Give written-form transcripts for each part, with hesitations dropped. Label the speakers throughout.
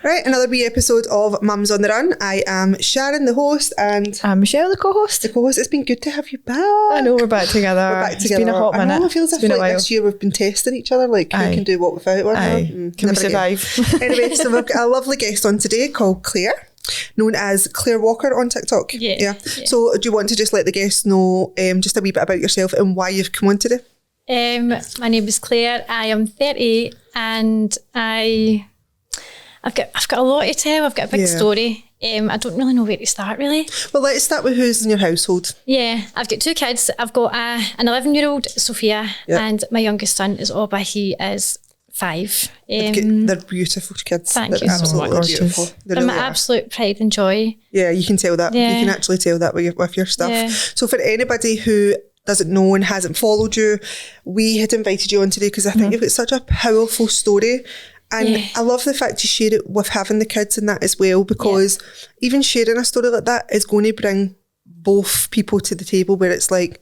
Speaker 1: Right, another wee episode of Mums on the Run. I am Sharon, the host, and
Speaker 2: I'm Michelle, the co-host.
Speaker 1: The co-host. It's been good to have you back.
Speaker 2: I know, we're back together.
Speaker 1: It's been a hot minute. I know, it feels like this year we've been testing each other, like who can do what without one.
Speaker 2: Can we survive?
Speaker 1: Anyway, so we've got a lovely guest on today called Clare, known as Clare Walker on TikTok.
Speaker 3: Yeah.
Speaker 1: So do you want to just let the guests know just a wee bit about yourself and why you've come on today?
Speaker 3: My name is Clare. I am 30 and I've got a lot to tell. I've got a big story. I don't really know where to start, really.
Speaker 1: Well, let's start with who's in your household.
Speaker 3: Yeah, I've got 2 kids. I've got an 11-year-old, Sophia, and my youngest son is Oba. He is 5.
Speaker 1: They're beautiful kids.
Speaker 3: Thank
Speaker 1: you
Speaker 3: so much.
Speaker 1: Beautiful.
Speaker 3: They're really my absolute pride and joy.
Speaker 1: Yeah, you can tell that.
Speaker 3: Yeah.
Speaker 1: You can actually tell that with your stuff.
Speaker 3: Yeah.
Speaker 1: So for anybody who doesn't know and hasn't followed you, we had invited you on today because I think you've got such a powerful story. And I love the fact you share it with having the kids and that as well, because even sharing a story like that is going to bring both people to the table where it's like,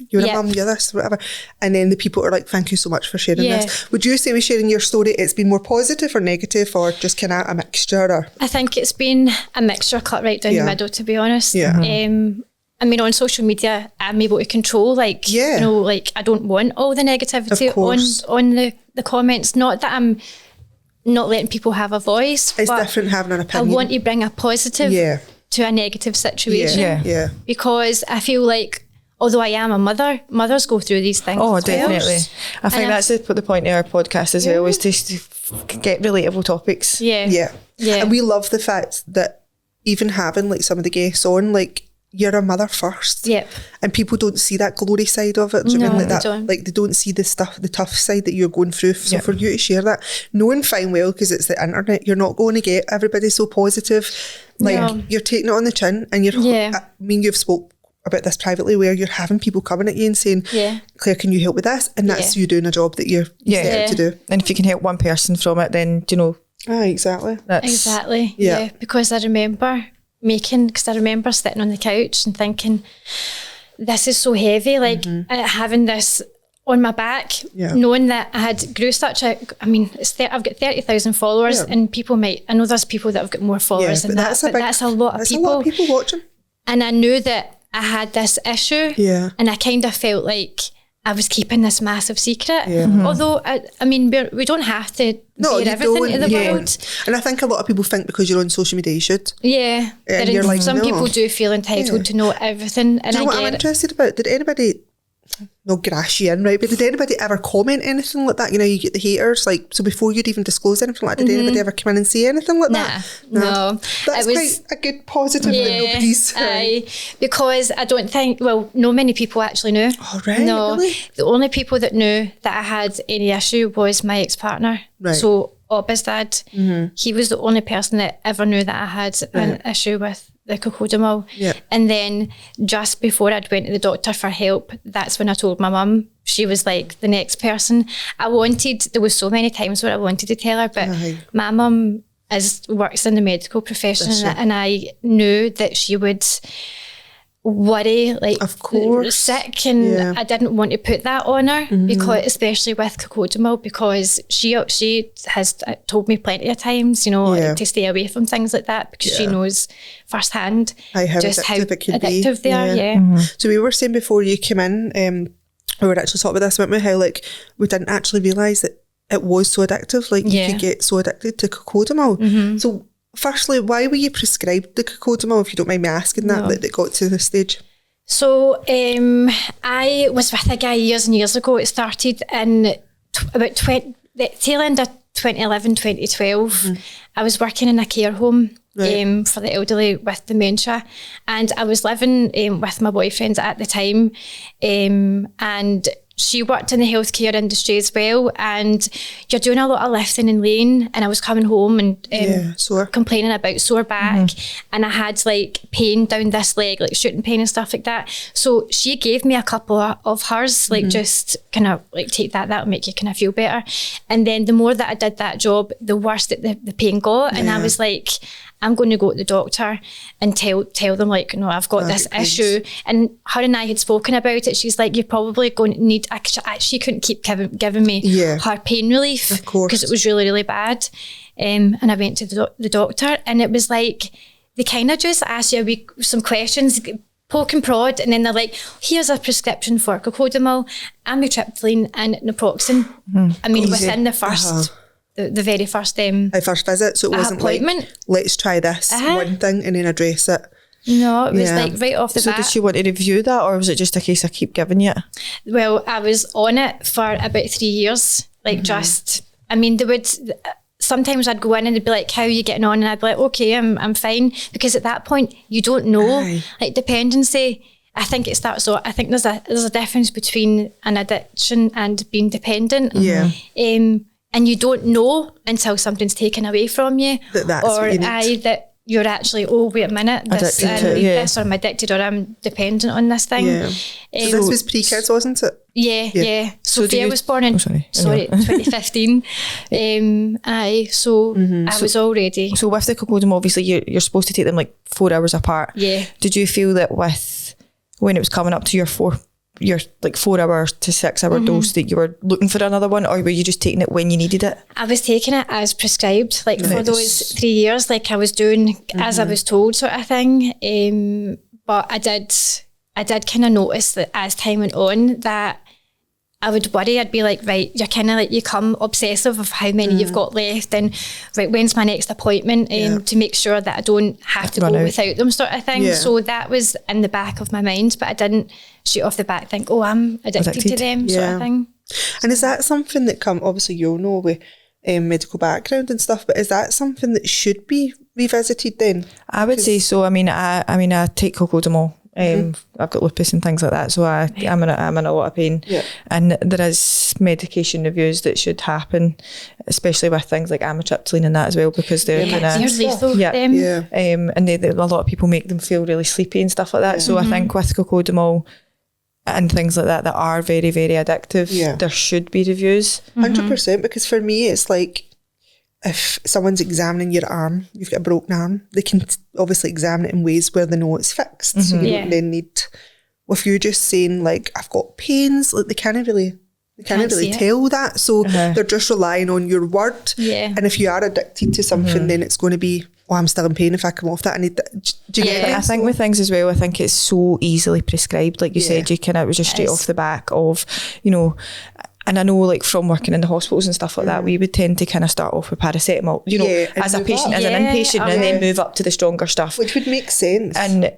Speaker 1: you're a mum, you're this, whatever. And then the people are like, thank you so much for sharing this. Would you say with sharing your story, it's been more positive or negative or just kind of a mixture? Or?
Speaker 3: I think it's been a mixture cut right down the middle, to be honest.
Speaker 1: Yeah.
Speaker 3: I mean, on social media, I'm able to control, like, you know, like I don't want all the negativity on the comments. Not that I'm not letting people have a voice.
Speaker 1: It's different having an opinion.
Speaker 3: I want to bring a positive to a negative situation.
Speaker 1: Yeah.
Speaker 3: Because I feel like, although I am a mother, mothers go through these things.
Speaker 2: Oh, definitely. I think that's the point of our podcast as well, is to get relatable topics.
Speaker 3: Yeah.
Speaker 1: And we love the fact that even having like some of the guests on, like, you're a mother first.
Speaker 3: Yep.
Speaker 1: And people don't see that glory side of it. Do you mean like that?
Speaker 3: Don't.
Speaker 1: Like they don't see the tough side that you're going through. So for you to share that, knowing fine well, because it's the internet, you're not going to get everybody so positive. Like you're taking it on the chin and you're, I mean, you've spoke about this privately where you're having people coming at you and saying, Claire, can you help with this? And that's you doing a job that you're set out to do.
Speaker 2: And if you can help one person from it, then, you know.
Speaker 1: Exactly.
Speaker 3: Exactly. Yeah. Because I remember sitting on the couch and thinking, this is so heavy, like having this on my back, knowing that I had grew such a, I mean, I've got 30,000 followers and people I know there's people that have got more followers than that, but that's a lot of people.
Speaker 1: A lot of people watching.
Speaker 3: And I knew that I had this issue and I kind of felt like I was keeping this massive secret. Although, I mean, we don't have to share everything in the world.
Speaker 1: And I think a lot of people think because you're on social media, you should.
Speaker 3: Yeah.
Speaker 1: And
Speaker 3: some people do feel entitled to know everything. And
Speaker 1: do you know what I'm interested about? Did anybody, no grass you in, right? But did anybody ever comment anything like that? You know, you get the haters, like, so before you'd even disclose anything like that, did anybody ever come in and say anything like that?
Speaker 3: No.
Speaker 1: That's quite a good positive that nobody's...
Speaker 3: because I don't think, no many people actually knew.
Speaker 1: Oh, right?
Speaker 3: No.
Speaker 1: Really?
Speaker 3: The only people that knew that I had any issue was my ex-partner.
Speaker 1: Right.
Speaker 3: So Oba's dad, he was the only person that ever knew that I had an issue with the cocodamol. And then just before I'd went to the doctor for help, that's when I told my mum. She was like the next person. There was so many times where I wanted to tell her, but my mum works in the medical profession and I knew that she would worry, like,
Speaker 1: of course,
Speaker 3: sick, and I didn't want to put that on her because, especially with cocodamol, because she has told me plenty of times, you know, to stay away from things like that because she knows firsthand just how addictive they are.
Speaker 1: So we were saying before you came in, we were actually talking about this, weren't we? How like we didn't actually realise that it was so addictive. Like you could get so addicted to cocodamol. So firstly, why were you prescribed the cocodamol, if you don't mind me asking that got to this stage?
Speaker 3: So I was with a guy years and years ago. It started in about the tail end of 2011, 2012. I was working in a care home for the elderly with dementia, and I was living with my boyfriend at the time, and she worked in the healthcare industry as well, and you're doing a lot of lifting and laying, and I was coming home and complaining about sore back, and I had like pain down this leg, like shooting pain and stuff like that. So she gave me a couple of hers, like just kind of like, take that'll make you kind of feel better. And then the more that I did that job, the worse that the pain got, and I was like, I'm going to go to the doctor and tell them like, no, I've got this issue. And her and I had spoken about it. She's like, you're probably going to need, she couldn't keep giving me her pain relief because it was really, really bad. And I went to the doctor, and it was like, they kind of just ask you some questions, poke and prod, and then they're like, here's a prescription for cocodamol, amitriptyline and naproxen. I mean, within the first, the very first
Speaker 1: first visit, so it wasn't
Speaker 3: appointment.
Speaker 1: Like, let's try this one thing and then address it.
Speaker 3: No, it was like right off the bat.
Speaker 2: So did she want to review that, or was it just a case of keep giving you?
Speaker 3: Well, I was on it for about 3 years, like I mean, they would... Sometimes I'd go in and they'd be like, how are you getting on? And I'd be like, okay, I'm fine. Because at that point, you don't know. Like dependency, I think it starts off, I think there's a difference between an addiction and being dependent.
Speaker 1: Yeah.
Speaker 3: And you don't know until something's taken away from you.
Speaker 1: That's
Speaker 3: or
Speaker 1: what you need.
Speaker 3: that you're actually, oh, wait a minute, this, this, or I'm addicted, or I'm dependent on this thing.
Speaker 1: Yeah. So this was pre-kids, wasn't it?
Speaker 3: Yeah. Sophia was born in 2015. I was all ready.
Speaker 2: So with the cocodamol, obviously you're supposed to take them like 4 hours apart.
Speaker 3: Yeah.
Speaker 2: Did you feel that when it was coming up to your 4 hour to 6 hour dose that you were looking for another one, or were you just taking it when you needed it?
Speaker 3: I was taking it as prescribed, like for those 3 years, like I was doing as I was told, sort of thing. But I did kind of notice that as time went on that I would worry. I'd be like, right, you're kind of like, you come obsessive of how many you've got left, and right, when's my next appointment, to make sure that I don't have to go without them, sort of thing. So that was in the back of my mind, but I didn't shoot off the bat think, oh, I'm addicted to them, sort of thing.
Speaker 1: And is that something that obviously you'll know with medical background and stuff, but is that something that should be revisited then?
Speaker 2: I would say so. I mean, I take cocodamol. I've got lupus and things like that, so I'm in a lot of pain, and there is medication reviews that should happen, especially with things like amitriptyline and that as well, because they're
Speaker 3: lethal.
Speaker 2: And a lot of people make them feel really sleepy and stuff like that. So I think with cocodamol and things like that are very, very addictive, there should be reviews.
Speaker 1: 100%, because for me it's like, if someone's examining your arm, you've got a broken arm, they can obviously examine it in ways where they know it's fixed. So you don't then need, if you're just saying like, I've got pains, like they can't really tell that. So they're just relying on your word. Yeah. And if you are addicted to something, then it's going to be, oh, I'm still in pain. If I come off that, I need that. Do you get it?
Speaker 2: I think with things as well, I think it's so easily prescribed. Like you said, it was just straight off the back of, and I know, like, from working in the hospitals and stuff like that, we would tend to kind of start off with paracetamol, as a patient, as an inpatient, and then move up to the stronger stuff.
Speaker 1: Which would make sense.
Speaker 2: And,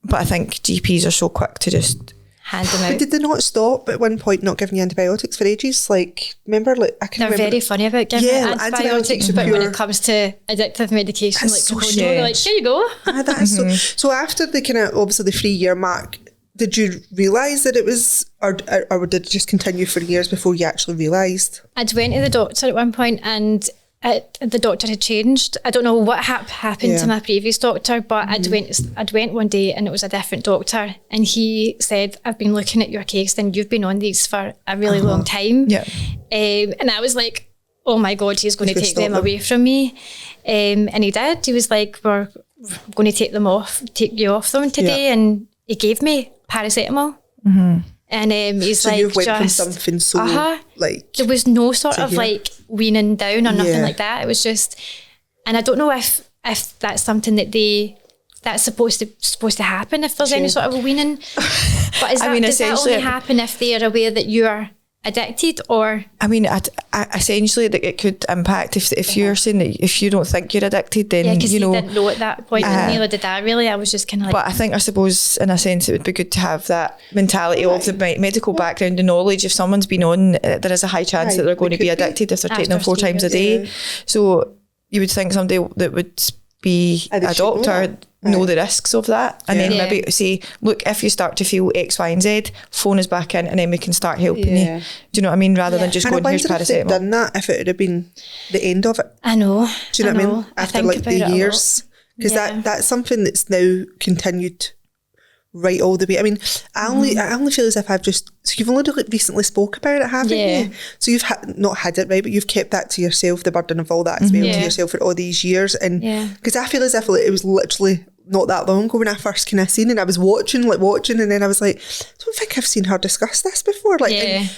Speaker 2: but I think GPs are so quick to just
Speaker 3: hand them out.
Speaker 1: But did they not stop at one point not giving you antibiotics for ages? Like, remember, like, I can
Speaker 3: They're
Speaker 1: remember...
Speaker 3: very funny about giving antibiotics, but when it comes to addictive medication, like, so they're like, here you go.
Speaker 1: That is so after the kind of, obviously, the 3 year mark, did you realise that it was, or did it just continue for years before you actually realised?
Speaker 3: I'd went to the doctor at one point, and the doctor had changed. I don't know what happened to my previous doctor, but I'd went one day and it was a different doctor, and he said, I've been looking at your case and you've been on these for a really long time. Yeah. And I was like, oh my God, he's going to take them away from me. And he did. He was like, we're going to take you off them today. And he gave me paracetamol. And he's
Speaker 1: so
Speaker 3: like,
Speaker 1: you went from something so like,
Speaker 3: there was no sort of like weaning down or nothing like that. It was just, and I don't know if that's something that's supposed to happen, if there's any sort of a weaning. But does that only happen if they are aware that you're addicted? Or
Speaker 2: I mean, essentially that it could impact if you're saying that if you don't think you're addicted, then
Speaker 3: because you didn't know at that point, and neither did I really. I was just kind of like,
Speaker 2: but I suppose in a sense it would be good to have that mentality of the medical background, the knowledge. If someone's been on, there is a high chance that they're going to be addicted if they're taking them 4 times a day. So you would think somebody that would be a doctor know the risks of that, and then maybe say, look, if you start to feel X, Y and Z, phone us back in and then we can start helping you. Do you know what I mean? Rather than just going, here's paracetamol.
Speaker 1: If they'd done that, if it would have been the end of it.
Speaker 3: I know.
Speaker 1: Do you know what I mean? After like the years. Because that's something that's now continued right all the way. I mean, I only feel as if so you've only recently spoke about it, haven't you? So you've not had it right, but you've kept that to yourself, the burden of all that as well, to yourself for all these years. And because I feel as if it was literally not that long ago when I first kind of seen it, and I was watching, and then I was like, I don't think I've seen her discuss this before. Like,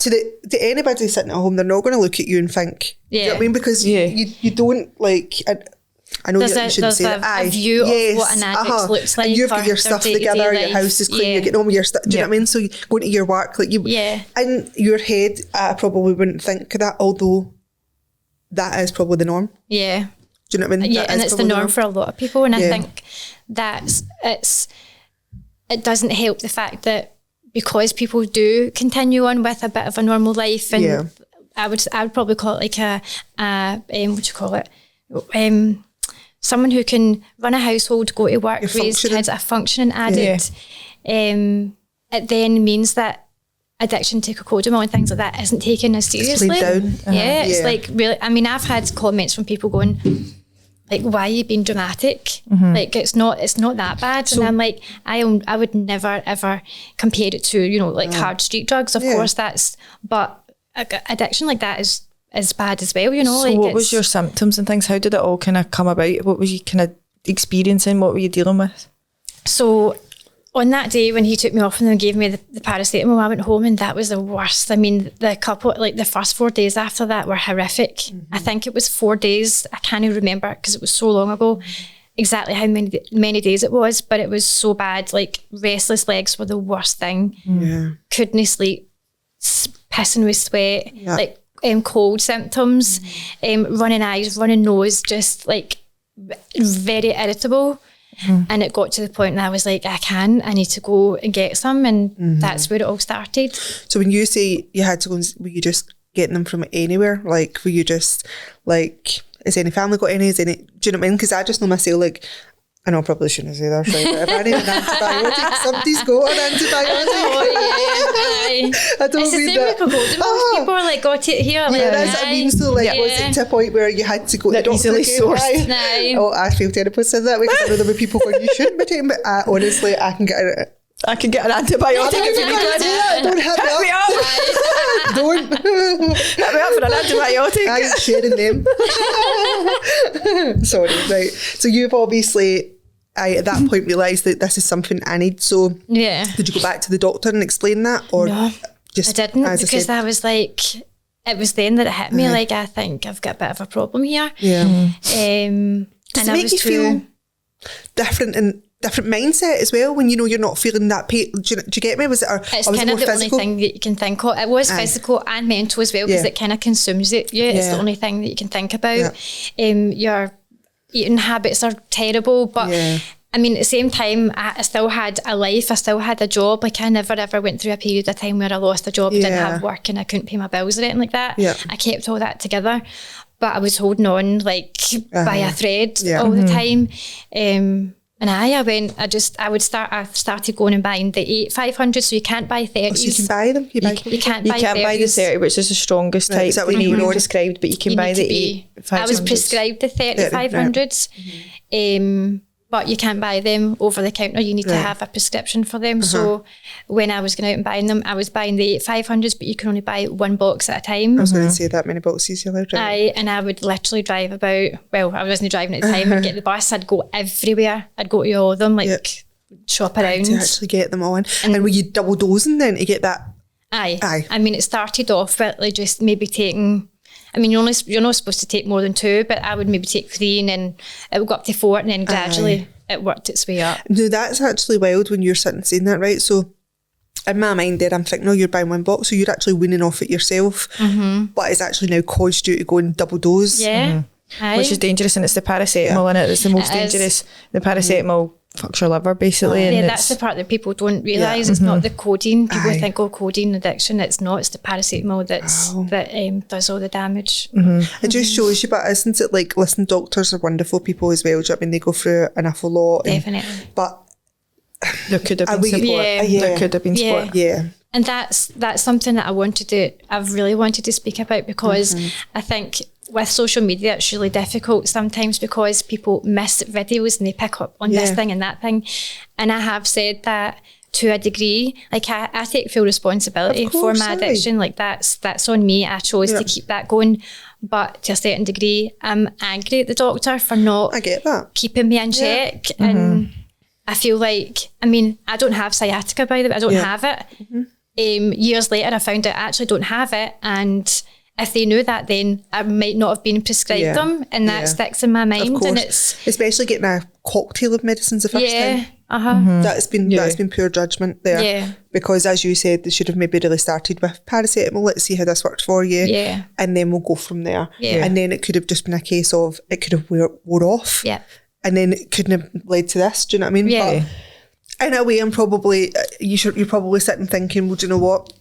Speaker 1: to anybody sitting at home, they're not going to look at you and think, do you know what I mean? Because you don't like... I know you shouldn't say that.
Speaker 3: A view of what an addict looks like.
Speaker 1: And you've got your stuff together, your house is clean, you're getting on with your stuff. Do you know what I mean? So you go into your work, like you, in your head, I probably wouldn't think of that, although that is probably the norm.
Speaker 3: Yeah.
Speaker 1: Do you know what I mean?
Speaker 3: Yeah, and it's the norm for a lot of people. And I think it doesn't help the fact that because people do continue on with a bit of a normal life, and I would probably call it like what do you call it? Someone who can run a household, go to work, raise kids, a functioning addict. It then means that addiction to cocodamol and things like that isn't taken as seriously. It's like really. I mean, I've had comments from people going, like, "Why are you being dramatic? Like, it's not that bad." So, and I'm like, I would never ever compare it to like hard street drugs. Of course, but addiction like that is bad as well,
Speaker 2: So like what was your symptoms and things? How did it all kind of come about? What was you kind of experiencing? What were you dealing with?
Speaker 3: So on that day when he took me off and then gave me the paracetamol, I went home and that was the worst. I mean, the first 4 days after that were horrific. I think it was 4 days. I can't even remember because it was so long ago exactly how many days it was, but it was so bad. Like restless legs were the worst thing. Couldn't sleep, pissing with sweat, like cold symptoms, running eyes, running nose, just like very irritable. And it got to the point that I was like, I need to go and get some, and that's where it all started.
Speaker 1: So when you say you had to go, were you just getting them from anywhere? Like, were you just like, has any family got any? Do you know what I mean? Because I just know myself, like, I know I probably shouldn't say that, right? But if I need an antibiotic, somebody's got an antibiotic. I don't mean that.
Speaker 3: People are like, got it here. Like,
Speaker 1: that's what I mean. So, like, was it to a point where you had to go to the doctor?
Speaker 2: Easily sourced.
Speaker 1: Oh, I feel terrible saying that because I know there were people going, you shouldn't be taking, but honestly, I can get an antibiotic if you need it. Don't hit me up. Don't.
Speaker 2: Hit me up for an antibiotic.
Speaker 1: I ain't sharing them. Sorry, right. So you've obviously, at that point realised that this is something I need. So did you go back to the doctor and explain that? Or
Speaker 3: no,
Speaker 1: just,
Speaker 3: I didn't, because I was like, it was then that it hit me, like, I think I've got a bit of a problem here.
Speaker 1: Does it make you feel different and different mindset as well when you're not feeling that pain? Do you get me? Was it?
Speaker 3: It's kind of the physical? Only thing that you can think of. It was physical and mental as well, because it kind of consumes it. It's the only thing that you can think about. Your eating habits are terrible, but I mean, at the same time, I still had a life. I still had a job. Like, I never ever went through a period of time where I lost a job, didn't have work, and I couldn't pay my bills or anything like that. I kept all that together, but I was holding on like by a thread all the time. And I started going and buying the 500, so you can't buy 30s.
Speaker 1: So you can buy them?
Speaker 3: You can't buy
Speaker 2: the 30, which is the strongest type. Is that what you were described? But you can buy the 500s.
Speaker 3: I was prescribed the 500s. But you can't buy them over the counter. You need to have a prescription for them. So when I was going out and buying them, I was buying the 500s, but you can only buy one box at a time.
Speaker 1: I was going to say that many boxes you're allowed, right?
Speaker 3: And I would literally drive about, I wasn't driving at the time, I'd get the bus, I'd go everywhere. I'd go to all of them, shop around.
Speaker 1: To actually get them on. And were you double dosing then to get that?
Speaker 3: Aye. I mean, it started off with like just maybe taking, I mean, you're not supposed to take more than 2, but I would maybe take 3, and then it would go up to 4, and then gradually it worked its way up.
Speaker 1: No, that's actually wild when you're sitting saying that, right? So in my mind there, I'm thinking, no, you're buying one box, so you're actually weaning off it yourself, but it's actually now caused you to go and double dose.
Speaker 2: Which is dangerous, and it's the paracetamol in it that's the most dangerous. The paracetamol fucks your liver, basically.
Speaker 3: And that's the part that people don't realise. It's not the codeine. People think, codeine addiction. It's not. It's the paracetamol that does all the damage.
Speaker 1: It just shows you, but isn't it like, listen, doctors are wonderful people as well. Do you know what I mean? They go through an awful lot.
Speaker 3: Definitely.
Speaker 1: But
Speaker 2: there could have been support. There could have been support.
Speaker 3: And that's something that I've really wanted to speak about, because I think with social media, it's really difficult sometimes because people miss videos and they pick up on this thing and that thing. And I have said that to a degree. Like I take full responsibility for my addiction. Like that's on me. I chose to keep that going. But to a certain degree, I'm angry at the doctor for not keeping me in check. And I feel like, I mean, I don't have sciatica, by the way. I don't have it. Years later, I found out I actually don't have it. And if they knew that, then I might not have been prescribed them, and that sticks in my mind. And it's
Speaker 1: especially getting a cocktail of medicines the first time. That's been poor judgment there. Because as you said, they should have maybe really started with paracetamol. Let's see how this works for you, and then we'll go from there. And then it could have just been a case of it could have wore off, and then it couldn't have led to this. Do you know what I mean? But in a way, I'm probably you're probably sitting thinking, well, do you know what?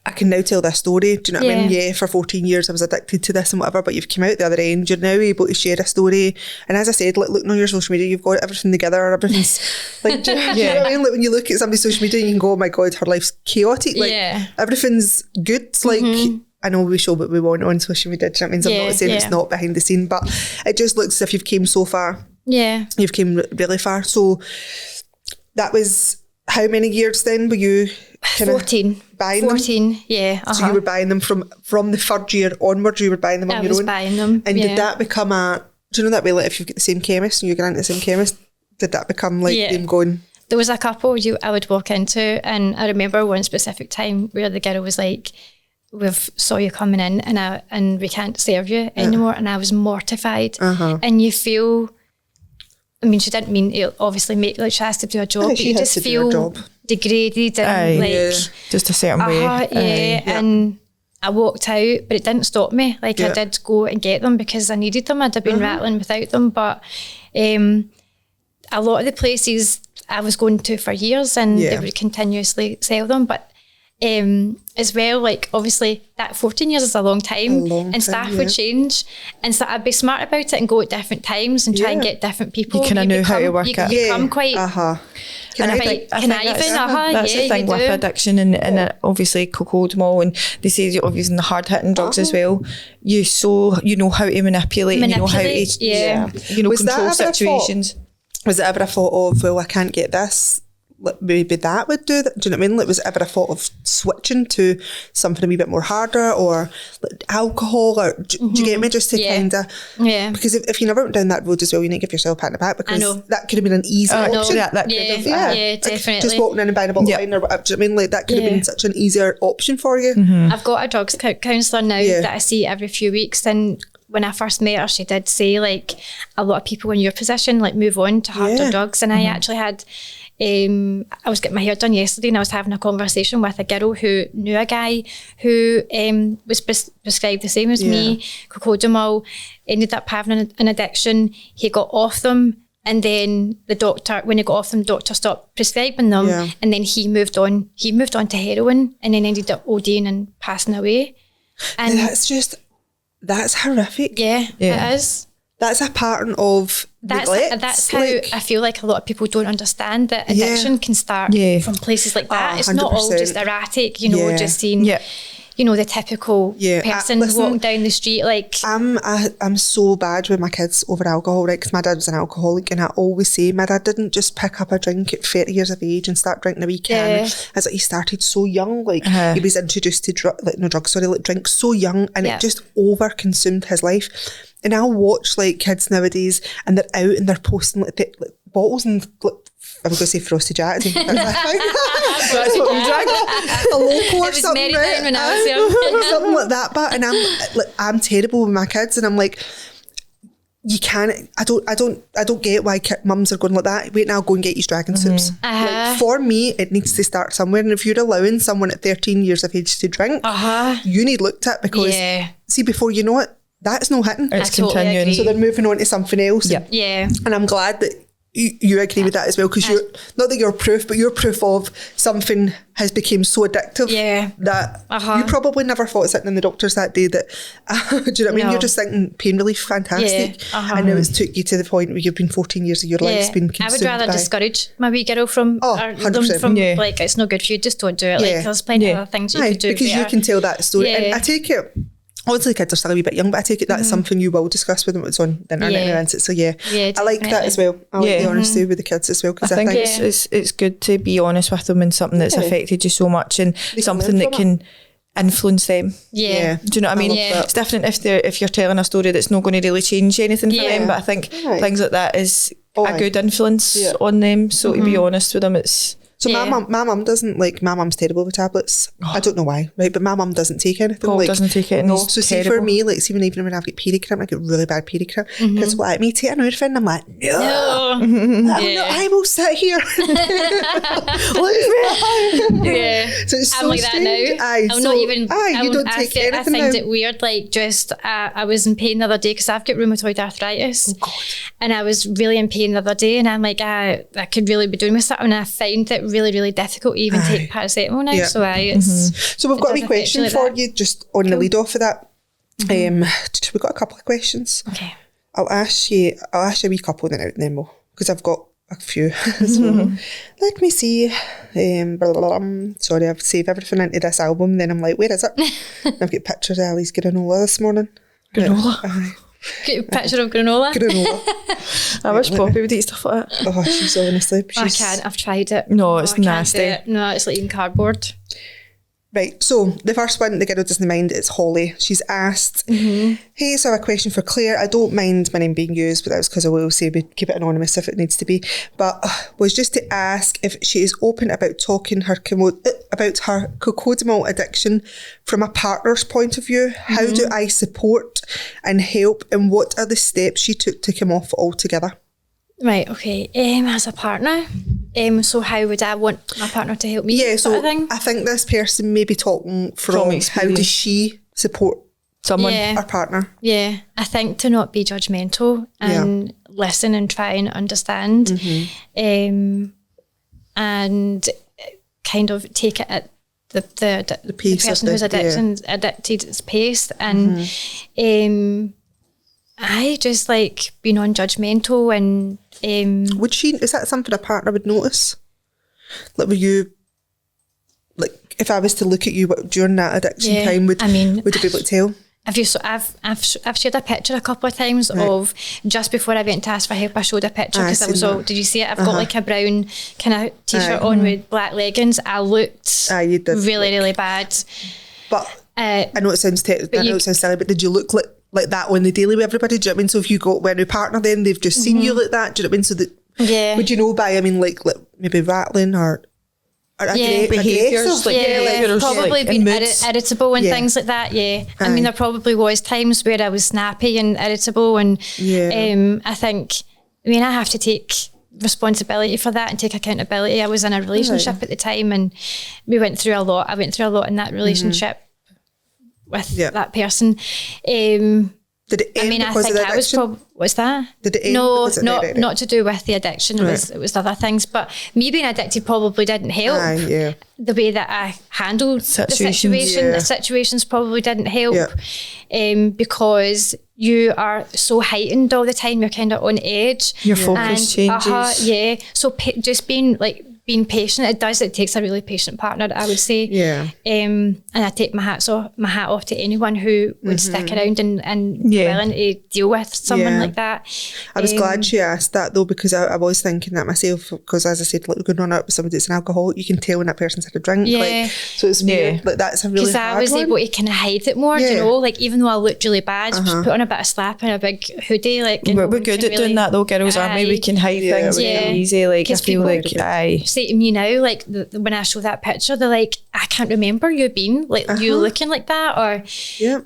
Speaker 1: I can now tell this story. Do you know what I mean? Yeah, for 14 years I was addicted to this and whatever, but you've come out the other end. You're now able to share a story. And as I said, like looking on your social media, you've got everything together. Everything's like, do you know what I mean? Like when you look at somebody's social media, you can go, oh my God, her life's chaotic. Like everything's good. It's like, I know we show what we want on social media. Do you know what I mean? I'm not saying it's not behind the scene, but it just looks as if you've came so far. Yeah. You've came really far. So that was, how many years then were you
Speaker 3: 14.
Speaker 1: Buying
Speaker 3: 14,
Speaker 1: them? Yeah. So you were buying them from the third year onwards, you were buying them on your own? I was
Speaker 3: buying them,
Speaker 1: and did that become do you know that way, like if you've got the same chemist and you're going into the same chemist, did that become like them going?
Speaker 3: There was a couple I would walk into, and I remember one specific time where the girl was like, we've saw you coming in and we can't serve you anymore, and I was mortified. And you feel, I mean, she didn't mean to obviously make, like, she has to do a job, but you just feel degraded and
Speaker 2: just a certain way.
Speaker 3: And I walked out, but it didn't stop me. Like I did go and get them because I needed them. I'd have been rattling without them, but a lot of the places I was going to for years, and they would continuously sell them, but as well, like obviously that 14 years is a long time, and staff would change, and so I'd be smart about it and go at different times and try and get different people.
Speaker 2: You kind of know how to work it.
Speaker 3: You become quite
Speaker 2: conniving. That's the thing with addiction, and obviously Cocodamol, and they say you're using the hard hitting drugs as well. You know how to manipulate. You know how to control situations.
Speaker 1: Was it ever a thought of, well, I can't get this, maybe that would do that? Do you know what I mean? Like, was it ever a thought of switching to something a wee bit more harder, or like alcohol, or do you get me? Just to kind of, because if you never went down that road as well, you need to give yourself a pat on the back, because that could have been an easy option.
Speaker 3: Definitely.
Speaker 1: Just walking in and buying a bottle of wine or whatever. Do you know what I mean? Like that could have been such an easier option for you.
Speaker 3: I've got a drugs counsellor now that I see every few weeks, and when I first met her, she did say, like, a lot of people in your position like move on to harder drugs, and I actually had I was getting my hair done yesterday, and I was having a conversation with a girl who knew a guy who was prescribed the same as me, Cocodamol, ended up having an addiction. He got off them, and then the doctor, when he got off them, the doctor stopped prescribing them, and then he moved on to heroin, and then ended up ODing and passing away. And
Speaker 1: that's horrific.
Speaker 3: It is.
Speaker 1: That's a pattern of neglect.
Speaker 3: That's how I feel like a lot of people don't understand that addiction can start from places like that. It's 100%. Not all just erratic, just seeing, the typical person walking down the street. Like
Speaker 1: I'm so bad with my kids over alcohol, right? Because my dad was an alcoholic, and I always say my dad didn't just pick up a drink at 30 years of age and start drinking a wee can. As like he started so young, like he was introduced to drink so young, and it just over consumed his life. And I'll watch like kids nowadays, and they're out and they're posting like bottles and I was going to say Frosty Jacks. That's what we drank. A local or something, right?
Speaker 3: When I was young.
Speaker 1: Something like that. But and I'm terrible with my kids, and I'm like, you can't. I don't get why mums are going like that. Wait, now I'll go and get you dragon soups. Like, for me, it needs to start somewhere. And if you're allowing someone at 13 years of age to drink, you need looked at, because see, before you know it, that's no hitting.
Speaker 2: It's continuing.
Speaker 1: So they're moving on to something else. And I'm glad that you agree with that as well, because you're not that you're proof, but you're proof of something has become so addictive that you probably never thought sitting in the doctors that day that do you know what I mean? You're just thinking pain relief, fantastic. And now it's took you to the point where you've been 14 years of your life's been consumed.
Speaker 3: I would rather discourage my wee girl from like, it's no good for you, just don't do it. Like there's plenty of other things you could do.
Speaker 1: Because you can tell that story. And I take it, obviously the kids are still a wee bit young, but I take it that's something you will discuss with them. It's on the internet and so I like that as well. I like the honesty with the kids as well, because
Speaker 2: I think it's good to be honest with them in something that's affected you so much, and something that can influence them. Do you know what I mean? It's different if you're telling a story that's not going to really change anything for them, but I think things like that is a good influence on them. So to be honest with them, it's...
Speaker 1: So my mum doesn't, like, my mum's terrible with tablets. I don't know why, right? But my mum doesn't take anything.
Speaker 2: Paul doesn't take it.
Speaker 1: No. So see, for me, like, see, even when I've got period cramp, I get really bad period cramp. Kids will let me take an Nurofen, and I'm like, no. I will sit here. So it's so
Speaker 3: I'm like
Speaker 1: strange.
Speaker 3: that now. I'm not even.
Speaker 1: You don't take anything.
Speaker 3: I find it weird. Like, just I was in pain the other day because I've got rheumatoid arthritis, and I was really in pain the other day, and I'm like, I could really be doing with something. And I find it really, really difficult to even take paracetamol now. So
Speaker 1: so we've got a wee question for you, just on the lead off of that. We've got a couple of questions.
Speaker 3: Okay.
Speaker 1: I'll ask you a wee couple then we'll, because I've got a few. So let me see. Sorry, I've saved everything into this album. Then I'm like, where is it? I've got pictures of Ali's granola this morning.
Speaker 2: Granola?
Speaker 3: Get a picture of granola.
Speaker 2: I wish Poppy would eat stuff like that.
Speaker 1: Oh, she's honestly...
Speaker 3: I can't. I've tried it.
Speaker 2: No, it's nasty.
Speaker 3: No, it's like eating cardboard.
Speaker 1: Right, so the first one, the girl doesn't mind, it's Holly. She's asked, hey, so I have a question for Claire. I don't mind my name being used, but that was because I will say we keep it anonymous if it needs to be. But was just to ask if she is open about talking about her cocodamol addiction from a partner's point of view. How do I support and help, and what are the steps she took to come off altogether?
Speaker 3: Right, okay. As a partner, so how would I want my partner to help me?
Speaker 1: Yeah, so
Speaker 3: thing?
Speaker 1: I think this person may be talking from how does she support
Speaker 2: someone,
Speaker 1: her partner?
Speaker 3: Yeah, I think to not be judgmental and listen and try and understand, and kind of take it at the
Speaker 1: pace,
Speaker 3: the person who's addicted's pace, and I just like be non-judgmental and
Speaker 1: would she, is that something a partner would notice? Like, were you, like, if I was to look at you during that addiction time, would you be able to tell?
Speaker 3: I've shared a picture a couple of times of just before I went to ask for help. I showed a picture because I was all, did you see it? I've got like a brown kind of t-shirt on with black leggings. I looked really, really bad.
Speaker 1: But I know it sounds silly, but did you look like that on the daily with everybody? Do you know what I mean? So if you got with a new partner, then they've just seen you like that. Do you know what I mean? So that would you know by? I mean, like maybe rattling or
Speaker 2: behaviours,
Speaker 3: probably being irritable and things like that. I mean, there probably was times where I was snappy and irritable, and I think, I have to take responsibility for that and take accountability. I was in a relationship at the time, and we went through a lot. I went through a lot in that relationship with that person.
Speaker 1: Did it end because of the addiction?
Speaker 3: What's that?
Speaker 1: Did it end?
Speaker 3: No, not to do with the addiction. It was other things. But me being addicted probably didn't help. The way that I handled the situation, the situations probably didn't help, because you are so heightened all the time. You're kind of on edge.
Speaker 2: Your focus changes.
Speaker 3: So just being patient, it takes a really patient partner, I would say. And I take my hat off to anyone who would stick around and willing to deal with someone like that.
Speaker 1: I was glad she asked that though, because I was thinking that myself, because as I said, like, going on out with somebody that's an alcoholic, you can tell when that person's had a drink. So it's weird. Like, that's a really hard one. Because I was
Speaker 3: able to kind of hide it more, you know, like even though I looked really bad, just put on a bit of slap and a big hoodie. Like,
Speaker 2: we're good at doing that though, girls, aren't we? We can hide things really easy. Like, I feel like say
Speaker 3: to me now, like when I show that picture, they're like, I can't remember you being like you looking like that, or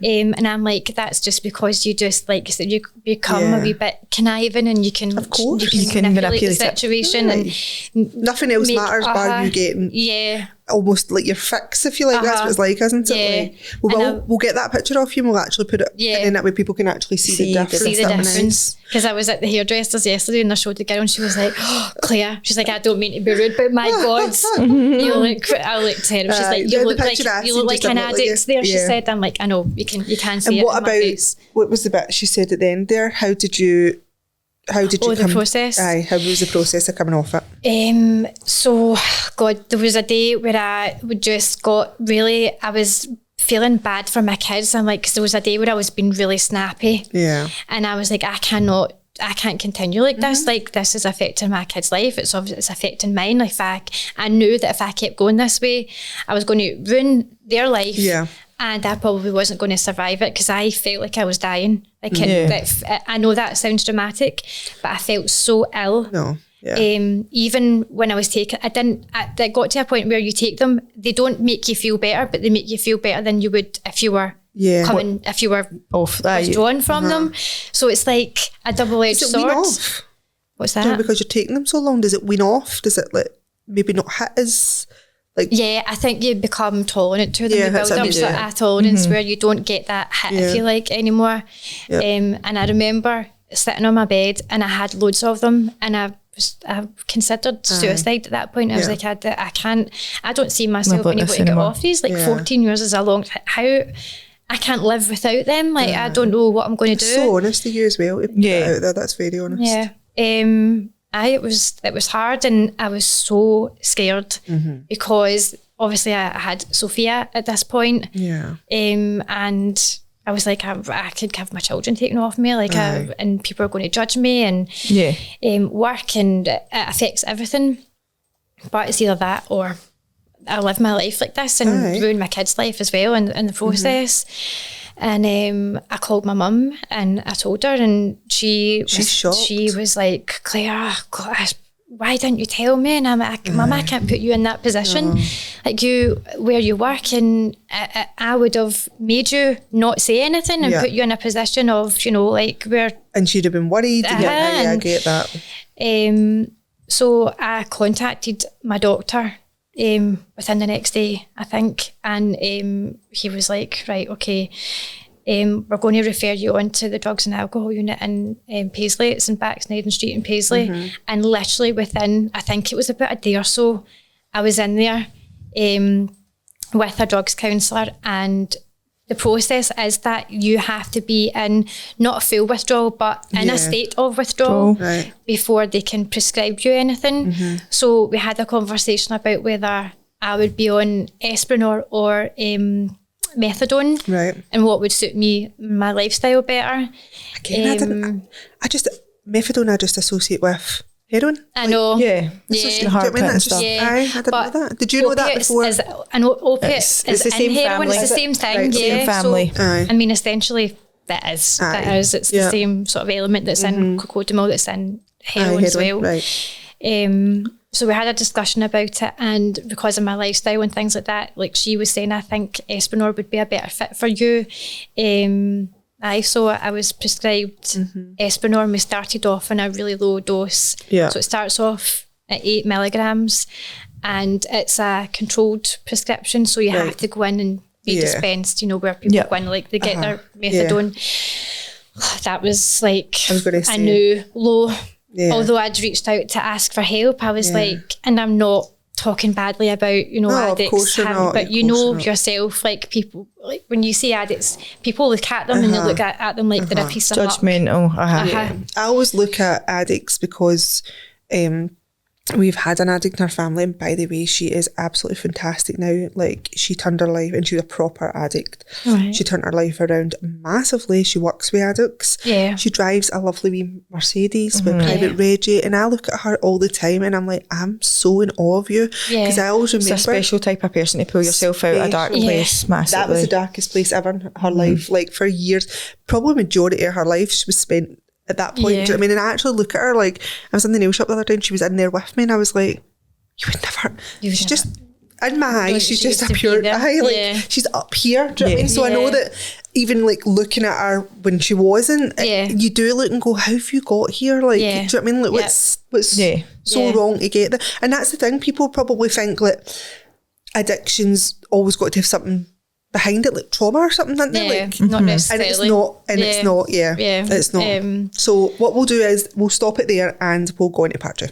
Speaker 3: and I'm like, that's just because you just, like so you become a wee bit conniving, and you can manipulate the situation, and
Speaker 1: nothing else matters bar you getting almost like your fix, if you like. That's what it's like, isn't it? Like, we'll get that picture off you, and we'll actually put it and then that way people can actually see the difference.
Speaker 3: Because I was at the hairdresser's yesterday and I showed the girl, and she was like, oh, Claire, she's like, I don't mean to be rude, but my God, you look terrible. She's like, you look like an addict there. She said, I'm like, I know, you can see it. And what about,
Speaker 1: what was the bit she said at the end there? How did you
Speaker 3: the process?
Speaker 1: How was the process of coming off it?
Speaker 3: So, God, there was a day where I would just I was feeling bad for my kids. I'm like, because there was a day where I was being really snappy.
Speaker 1: Yeah.
Speaker 3: And I was like, I can't continue like this. Like, this is affecting my kid's life. It's affecting mine. Like, I knew that if I kept going this way, I was going to ruin their life.
Speaker 1: Yeah.
Speaker 3: And I probably wasn't going to survive it because I felt like I was dying. Like, I know that sounds dramatic, but I felt so ill.
Speaker 1: No. Yeah.
Speaker 3: Even when I was taken, it got to a point where you take them, they don't make you feel better, but they make you feel better than you would if you were if you were
Speaker 2: off that,
Speaker 3: withdrawn from them. So it's like a double-edged sword.
Speaker 1: Wean off?
Speaker 3: What's that?
Speaker 1: Because you're taking them so long, does it wean off? Does it like maybe not hit as like?
Speaker 3: Yeah, I think you become tolerant to them.
Speaker 1: Yeah,
Speaker 3: You build up sort of a tolerance where you don't get that hit, if you like, anymore.
Speaker 1: Yep.
Speaker 3: And I remember sitting on my bed and I had loads of them, and I considered suicide at that point. I was like, I don't see myself being able to get off these. Like 14 years is a long time. How I can't live without them. Like, I don't know what I'm going to do.
Speaker 1: So honest of you as well. To put it out there. That's very honest.
Speaker 3: Yeah. It was hard, and I was so scared because obviously I had Sophia at this point. Yeah. And I was like, I could have my children taken off me, like, and people are going to judge me, and work, and it affects everything. But it's either that or I live my life like this and ruin my kids' life as well in the process. And I called my mum and I told her, and she's shocked. She was like, Claire, gosh, why didn't you tell me? And I'm like, Mum, I can't put you in that position. Like, where you work, and I would have made you not say anything and put you in a position of, like, where... And
Speaker 1: she'd have been worried. Yeah, I get that.
Speaker 3: So I contacted my doctor within the next day, I think, and he was like, right, okay, we're going to refer you on to the drugs and alcohol unit in Paisley. It's in Baxneden Street in Paisley. And literally within, I think it was about a day or so, I was in there with a drugs counsellor, and the process is that you have to be in not a full withdrawal, but in a state of withdrawal before they can prescribe you anything. So we had a conversation about whether I would be on Esprinor or methadone, and what would suit me, my lifestyle better.
Speaker 1: Again, methadone I just associate with heroin.
Speaker 3: I know.
Speaker 2: Yeah.
Speaker 3: The
Speaker 1: heart and stuff. I didn't know that. Did you know that before?
Speaker 3: I know opiates is the same heroin. It's the same thing.
Speaker 2: Right, same family.
Speaker 3: So, I mean, essentially, that is. It's the same sort of element that's in cocodamol that's in heroin as well. Right. So we had a discussion about it, and because of my lifestyle and things like that, like she was saying, I think Esprinor would be a better fit for you. So I was prescribed Esprinor, and we started off on a really low dose. Yeah. So it starts off at 8 milligrams, and it's a controlled prescription, so you have to go in and be dispensed, where people go in, like they get their methadone. That was like a new low. Yeah. Although I'd reached out to ask for help, I was like, and I'm not talking badly about, addicts, but yourself, like people, like when you see addicts, people look at them and they look at them like they're a piece of
Speaker 2: judgmental.
Speaker 1: I always look at addicts because we've had an addict in our family, and by the way, she is absolutely fantastic now. Like, she turned her life, and she was a proper addict. She turned her life around massively. She works with addicts. She drives a lovely wee Mercedes with private regi, and I look at her all the time and I'm like, I'm so in awe of you, because I always remember
Speaker 2: it's a special type of person to pull yourself out of a dark place massively.
Speaker 1: That was the darkest place ever in her life. Like, for years, probably majority of her life she was spent at that point. Do you know what I mean? And I actually look at her, like, I was in the nail shop the other day and she was in there with me, and I was like, you would never, she's just, in my eyes, she's just a pure eye, like, she's up here, do you know what I mean? So I know that even, like, looking at her when she wasn't, you do look and go, how have you got here? Like, do you know what I mean? Like, what's so wrong to get there? And that's the thing, people probably think, like, addiction's always got to have something behind it, like trauma or something, don't they? Like,
Speaker 3: not necessarily.
Speaker 1: And it's not, it's not. So what we'll do is we'll stop it there and we'll go into part 2.